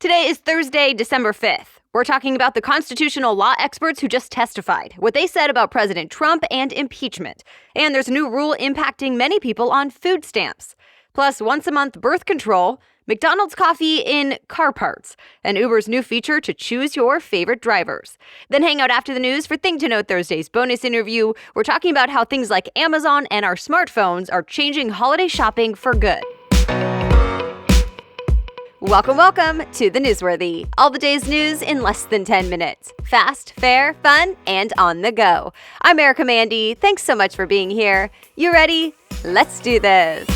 Today is Thursday, December 5th. We're talking about the constitutional law experts who just testified, what they said about President Trump and impeachment. And there's a new rule impacting many people on food stamps. Plus, once-a-month birth control, McDonald's coffee in car parts, and Uber's new feature to choose your favorite drivers. Then hang out after the news for Thing to Know Thursday's bonus interview. We're talking about how things like Amazon and our smartphones are changing holiday shopping for good. Welcome to The Newsworthy. All the day's news in less than 10 minutes. Fast, fair, fun, and on the go. I'm Erica Mandy. Thanks so much for being here. You ready? Let's do this.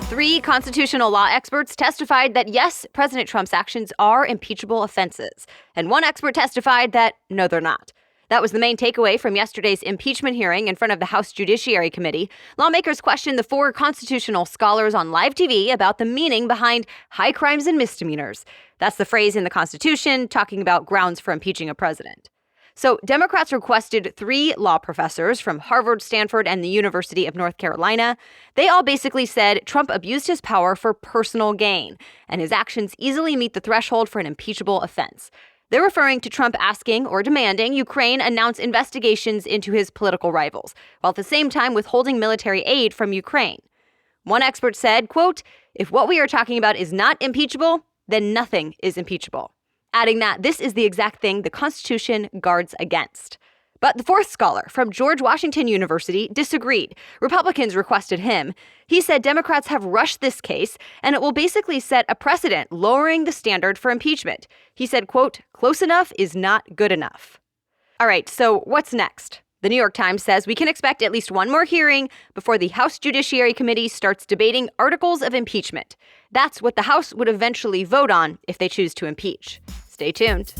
3 constitutional law experts testified that yes, President Trump's actions are impeachable offenses. And 1 expert testified that no, they're not. That was the main takeaway from yesterday's impeachment hearing in front of the House Judiciary Committee. Lawmakers questioned the 4 constitutional scholars on live TV about the meaning behind high crimes and misdemeanors. That's the phrase in the Constitution talking about grounds for impeaching a president. So Democrats requested 3 law professors from Harvard, Stanford, and the University of North Carolina. They all basically said Trump abused his power for personal gain, and his actions easily meet the threshold for an impeachable offense. They're referring to Trump asking or demanding Ukraine announce investigations into his political rivals, while at the same time withholding military aid from Ukraine. One expert said, quote, "If what we are talking about is not impeachable, then nothing is impeachable," adding that this is the exact thing the Constitution guards against. But the 4th scholar from George Washington University disagreed. Republicans requested him. He said Democrats have rushed this case, and it will basically set a precedent, lowering the standard for impeachment. He said, quote, "Close enough is not good enough." All right, so what's next? The New York Times says we can expect at least 1 more hearing before the House Judiciary Committee starts debating articles of impeachment. That's what the House would eventually vote on if they choose to impeach. Stay tuned.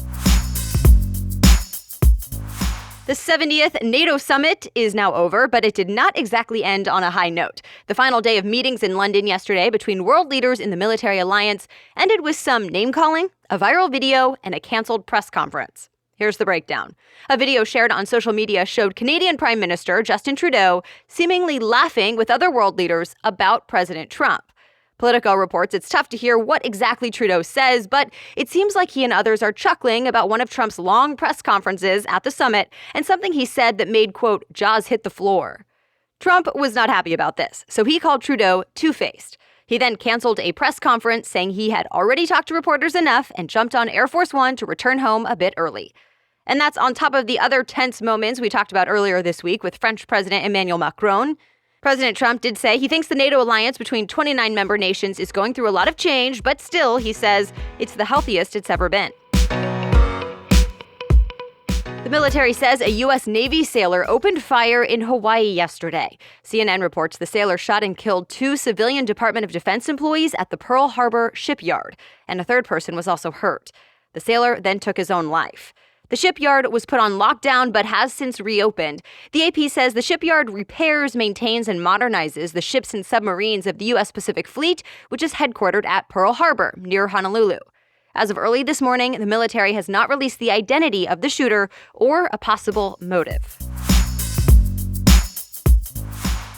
The 70th NATO summit is now over, but it did not exactly end on a high note. The final day of meetings in London yesterday between world leaders in the military alliance ended with some name-calling, a viral video, and a canceled press conference. Here's the breakdown. A video shared on social media showed Canadian Prime Minister Justin Trudeau seemingly laughing with other world leaders about President Trump. Politico reports it's tough to hear what exactly Trudeau says, but it seems like he and others are chuckling about one of Trump's long press conferences at the summit and something he said that made, quote, jaws hit the floor. Trump was not happy about this, so he called Trudeau two-faced. He then canceled a press conference saying he had already talked to reporters enough and jumped on Air Force One to return home a bit early. And that's on top of the other tense moments we talked about earlier this week with French President Emmanuel Macron. President Trump did say he thinks the NATO alliance between 29 member nations is going through a lot of change, but still, he says, it's the healthiest it's ever been. The military says a U.S. Navy sailor opened fire in Hawaii yesterday. CNN reports the sailor shot and killed 2 civilian Department of Defense employees at the Pearl Harbor shipyard, and a 3rd person was also hurt. The sailor then took his own life. The shipyard was put on lockdown but has since reopened. The AP says the shipyard repairs, maintains, and modernizes the ships and submarines of the U.S. Pacific Fleet, which is headquartered at Pearl Harbor, near Honolulu. As of early this morning, the military has not released the identity of the shooter or a possible motive.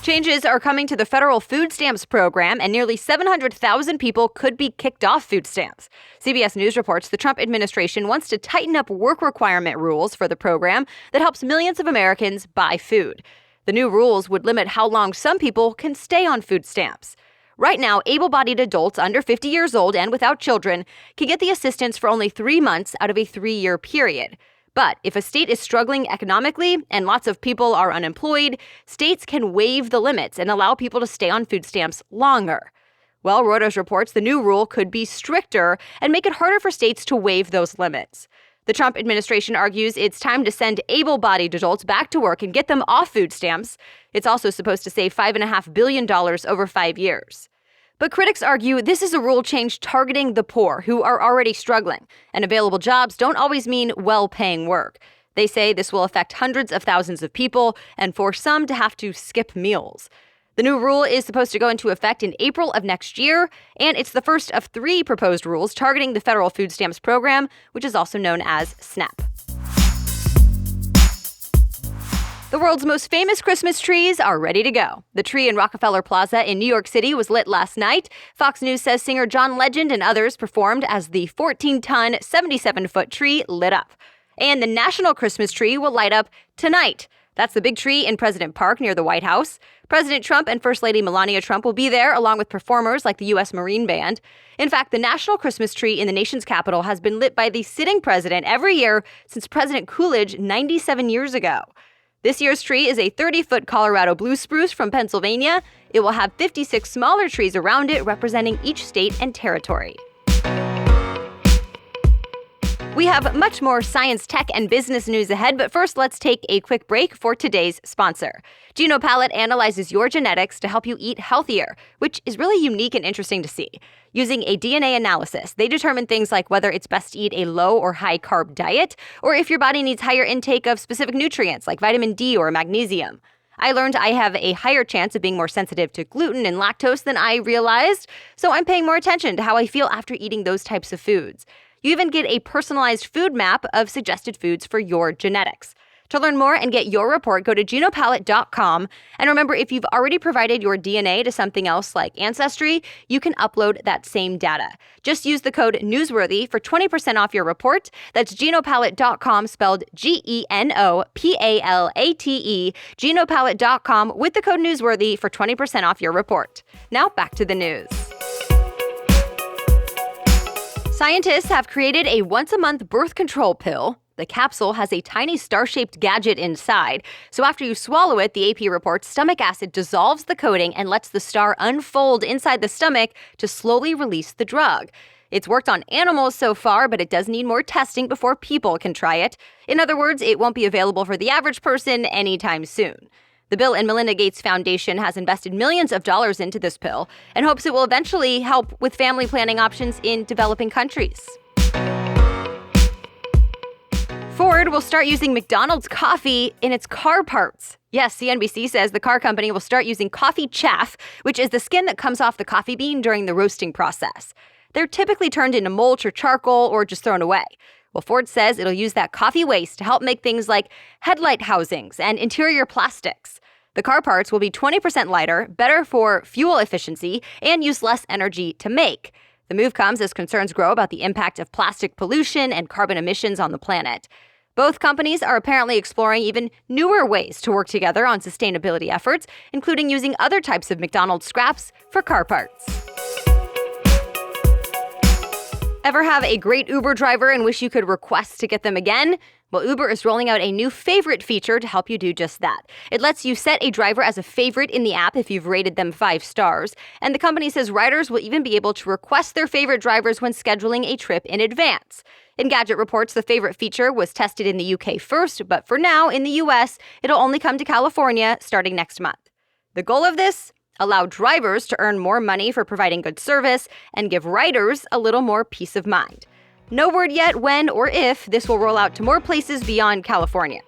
Changes are coming to the federal food stamps program, and nearly 700,000 people could be kicked off food stamps. CBS News reports the Trump administration wants to tighten up work requirement rules for the program that helps millions of Americans buy food. The new rules would limit how long some people can stay on food stamps. Right now, able-bodied adults under 50 years old and without children can get the assistance for only 3 months out of a 3-year period. But if a state is struggling economically and lots of people are unemployed, states can waive the limits and allow people to stay on food stamps longer. Well, Reuters reports the new rule could be stricter and make it harder for states to waive those limits. The Trump administration argues it's time to send able-bodied adults back to work and get them off food stamps. It's also supposed to save $5.5 billion over 5 years. But critics argue this is a rule change targeting the poor who are already struggling, and available jobs don't always mean well-paying work. They say this will affect hundreds of thousands of people and force some to have to skip meals. The new rule is supposed to go into effect in April of next year, and it's the first of 3 proposed rules targeting the federal food stamps program, which is also known as SNAP. The world's most famous Christmas trees are ready to go. The tree in Rockefeller Plaza in New York City was lit last night. Fox News says singer John Legend and others performed as the 14-ton, 77-foot tree lit up. And the national Christmas tree will light up tonight. That's the big tree in President Park near the White House. President Trump and First Lady Melania Trump will be there, along with performers like the U.S. Marine Band. In fact, the national Christmas tree in the nation's capital has been lit by the sitting president every year since President Coolidge 97 years ago. This year's tree is a 30-foot Colorado blue spruce from Pennsylvania. It will have 56 smaller trees around it, representing each state and territory. We have much more science, tech, and business news ahead, but first let's take a quick break for today's sponsor. GenoPalate analyzes your genetics to help you eat healthier, which is really unique and interesting to see. Using a DNA analysis, they determine things like whether it's best to eat a low or high-carb diet, or if your body needs higher intake of specific nutrients like vitamin D or magnesium. I learned I have a higher chance of being more sensitive to gluten and lactose than I realized, so I'm paying more attention to how I feel after eating those types of foods. You even get a personalized food map of suggested foods for your genetics. To learn more and get your report, go to GenoPalate.com. And remember, if you've already provided your DNA to something else like Ancestry, you can upload that same data. Just use the code NEWSWORTHY for 20% off your report. That's GenoPalate.com, spelled GenoPalate, GenoPalate.com with the code NEWSWORTHY for 20% off your report. Now back to the news. Scientists have created a once-a-month birth control pill. The capsule has a tiny star-shaped gadget inside, so after you swallow it, the AP reports stomach acid dissolves the coating and lets the star unfold inside the stomach to slowly release the drug. It's worked on animals so far, but it does need more testing before people can try it. In other words, it won't be available for the average person anytime soon. The Bill and Melinda Gates Foundation has invested millions of dollars into this pill and hopes it will eventually help with family planning options in developing countries. Ford will start using McDonald's coffee in its car parts. Yes, CNBC says the car company will start using coffee chaff, which is the skin that comes off the coffee bean during the roasting process. They're typically turned into mulch or charcoal or just thrown away. Well, Ford says it'll use that coffee waste to help make things like headlight housings and interior plastics. The car parts will be 20% lighter, better for fuel efficiency, and use less energy to make. The move comes as concerns grow about the impact of plastic pollution and carbon emissions on the planet. Both companies are apparently exploring even newer ways to work together on sustainability efforts, including using other types of McDonald's scraps for car parts. Ever have a great Uber driver and wish you could request to get them again? Well, Uber is rolling out a new favorite feature to help you do just that. It lets you set a driver as a favorite in the app if you've rated them 5 stars. And the company says riders will even be able to request their favorite drivers when scheduling a trip in advance. Engadget reports the favorite feature was tested in the UK first, but for now, in the US, it'll only come to California starting next month. The goal of this? Allow drivers to earn more money for providing good service and give riders a little more peace of mind. No word yet when or if this will roll out to more places beyond California.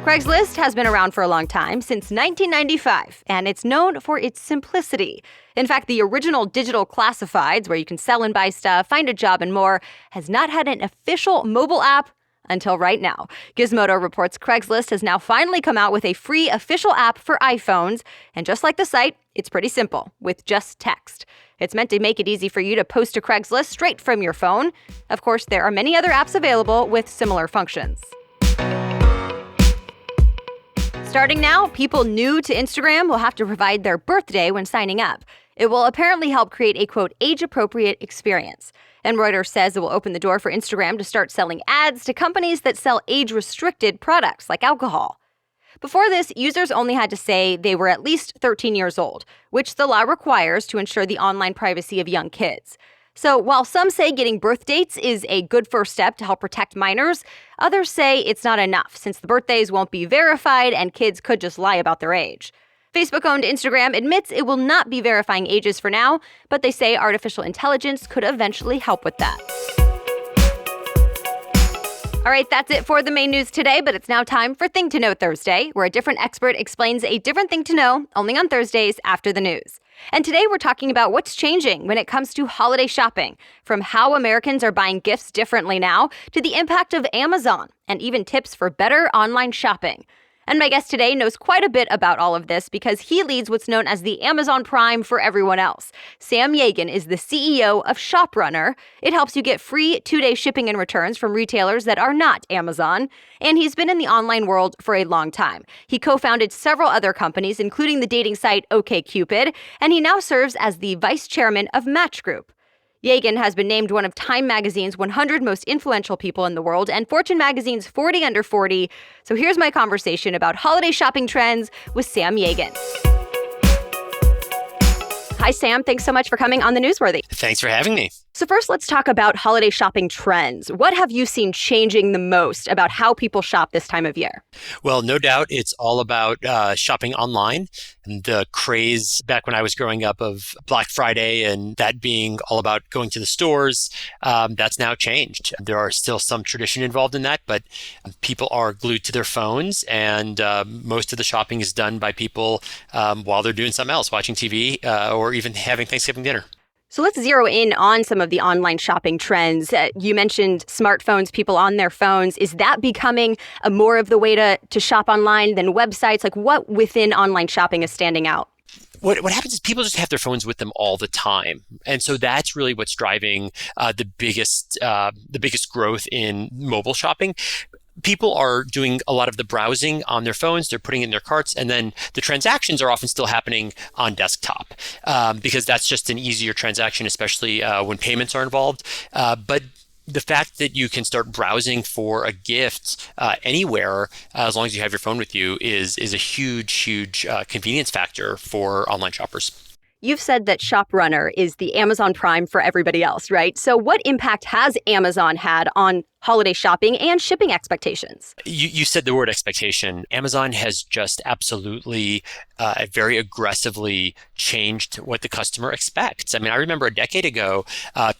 Craigslist has been around for a long time, since 1995, and it's known for its simplicity. In fact, the original digital classifieds, where you can sell and buy stuff, find a job, and more, has not had an official mobile app until right now. Gizmodo reports Craigslist has now finally come out with a free official app for iPhones, and just like the site, it's pretty simple, with just text. It's meant to make it easy for you to post to Craigslist straight from your phone. Of course, there are many other apps available with similar functions. Starting now, people new to Instagram will have to provide their birthday when signing up. It will apparently help create a, quote, age-appropriate experience. And Reuters says it will open the door for Instagram to start selling ads to companies that sell age-restricted products like alcohol. Before this, users only had to say they were at least 13 years old, which the law requires to ensure the online privacy of young kids. So while some say getting birth dates is a good first step to help protect minors, others say it's not enough since the birthdays won't be verified and kids could just lie about their age. Facebook-owned Instagram admits it will not be verifying ages for now, but they say artificial intelligence could eventually help with that. All right, that's it for the main news today, but it's now time for Thing to Know Thursday, where a different expert explains a different thing to know only on Thursdays after the news. And today we're talking about what's changing when it comes to holiday shopping, from how Americans are buying gifts differently now to the impact of Amazon and even tips for better online shopping. And my guest today knows quite a bit about all of this because he leads what's known as the Amazon Prime for everyone else. Sam Yagan is the CEO of ShopRunner. It helps you get free 2-day shipping and returns from retailers that are not Amazon. And he's been in the online world for a long time. He co-founded several other companies, including the dating site OkCupid, and he now serves as the vice chairman of Match Group. Yagan has been named one of Time Magazine's 100 most influential people in the world and Fortune Magazine's 40 under 40. So here's my conversation about holiday shopping trends with Sam Yagan. Hi, Sam. Thanks so much for coming on The Newsworthy. Thanks for having me. So first, let's talk about holiday shopping trends. What have you seen changing the most about how people shop this time of year? Well, no doubt it's all about shopping online. And the craze back when I was growing up of Black Friday and that being all about going to the stores, that's now changed. There are still some tradition involved in that, but people are glued to their phones and most of the shopping is done by people while they're doing something else, watching TV or even having Thanksgiving dinner. So let's zero in on some of the online shopping trends. You mentioned smartphones, people on their phones. Is that becoming more of the way to shop online than websites? Like what within online shopping is standing out? What happens is people just have their phones with them all the time. And so that's really what's driving the biggest growth in mobile shopping. People are doing a lot of the browsing on their phones. They're putting it in their carts. And then the transactions are often still happening on desktop because that's just an easier transaction, especially when payments are involved. But the fact that you can start browsing for a gift anywhere, as long as you have your phone with you, is a huge convenience factor for online shoppers. You've said that ShopRunner is the Amazon Prime for everybody else, right? So what impact has Amazon had on holiday shopping and shipping expectations? You said the word expectation. Amazon has just absolutely very aggressively changed what the customer expects. I mean, I remember a decade ago,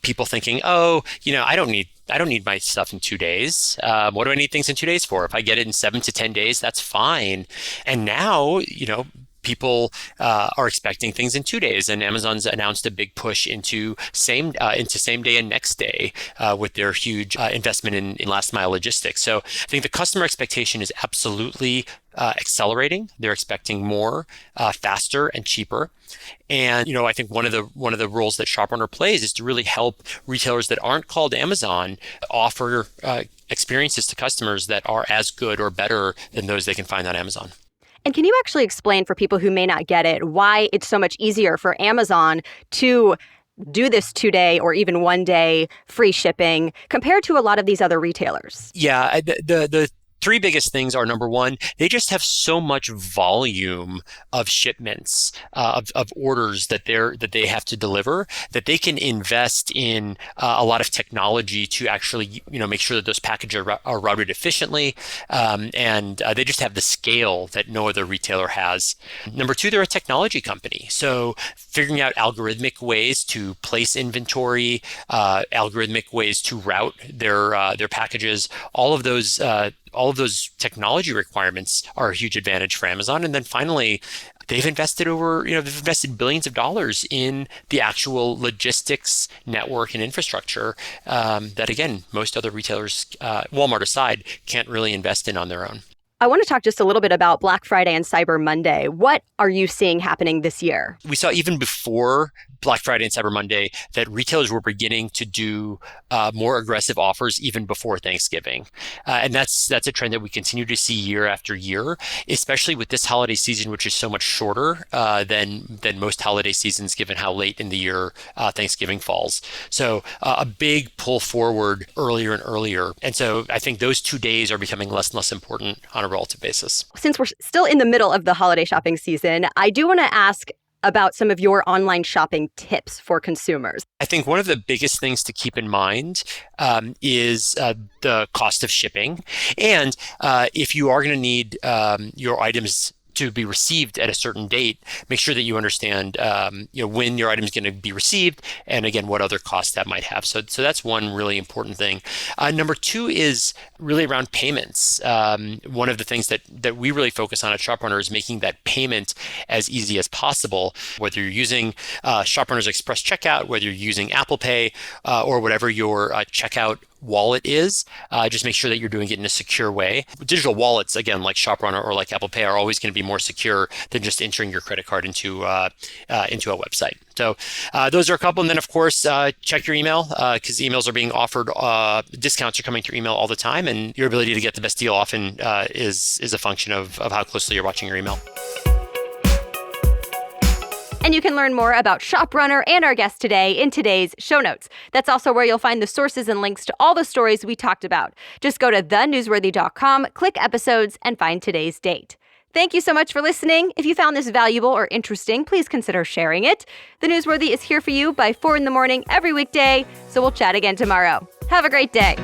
people thinking, I don't need my stuff in 2 days. What do I need things in 2 days for? If I get it in 7 to 10 days, that's fine. And now, people are expecting things in 2 days, and Amazon's announced a big push into same day and next day with their huge investment in last mile logistics. So I think the customer expectation is absolutely accelerating. They're expecting more, faster, and cheaper. And I think one of the roles that ShopRunner plays is to really help retailers that aren't called Amazon offer experiences to customers that are as good or better than those they can find on Amazon. And can you actually explain for people who may not get it why it's so much easier for Amazon to do this 2-day or even 1-day free shipping compared to a lot of these other retailers? Yeah, the three biggest things are, number one, they just have so much volume of shipments, of orders that they have to deliver, that they can invest in a lot of technology to actually, make sure that those packages are routed efficiently, and they just have the scale that no other retailer has. Number two, they're a technology company, so figuring out algorithmic ways to place inventory, algorithmic ways to route their packages, all of those technology requirements are a huge advantage for Amazon. And then finally, they've invested billions of dollars in the actual logistics network and infrastructure that, again, most other retailers, Walmart aside, can't really invest in on their own. I want to talk just a little bit about Black Friday and Cyber Monday. What are you seeing happening this year? We saw even before Black Friday and Cyber Monday that retailers were beginning to do more aggressive offers even before Thanksgiving. And that's a trend that we continue to see year after year, especially with this holiday season, which is so much shorter than most holiday seasons, given how late in the year Thanksgiving falls. So a big pull forward earlier and earlier. And so I think those 2 days are becoming less and less important on a relative basis. Since we're still in the middle of the holiday shopping season, I do want to ask about some of your online shopping tips for consumers. I think one of the biggest things to keep in mind is the cost of shipping. And if you are going to need your items to be received at a certain date, make sure that you understand when your item is going to be received, and again, what other costs that might have. So that's one really important thing. Number two is really around payments. One of the things that we really focus on at ShopRunner is making that payment as easy as possible, whether you're using ShopRunner's Express Checkout, whether you're using Apple Pay, or whatever your checkout wallet is. Just make sure that you're doing it in a secure way. Digital wallets, again, like ShopRunner or like Apple Pay, are always going to be more secure than just entering your credit card into a website. So those are a couple. And then, of course, check your email, because emails are being offered. Discounts are coming through email all the time, and your ability to get the best deal often is a function of how closely you're watching your email. And you can learn more about ShopRunner and our guest today in today's show notes. That's also where you'll find the sources and links to all the stories we talked about. Just go to thenewsworthy.com, click episodes, and find today's date. Thank you so much for listening. If you found this valuable or interesting, please consider sharing it. The Newsworthy is here for you by 4 in the morning every weekday, so we'll chat again tomorrow. Have a great day.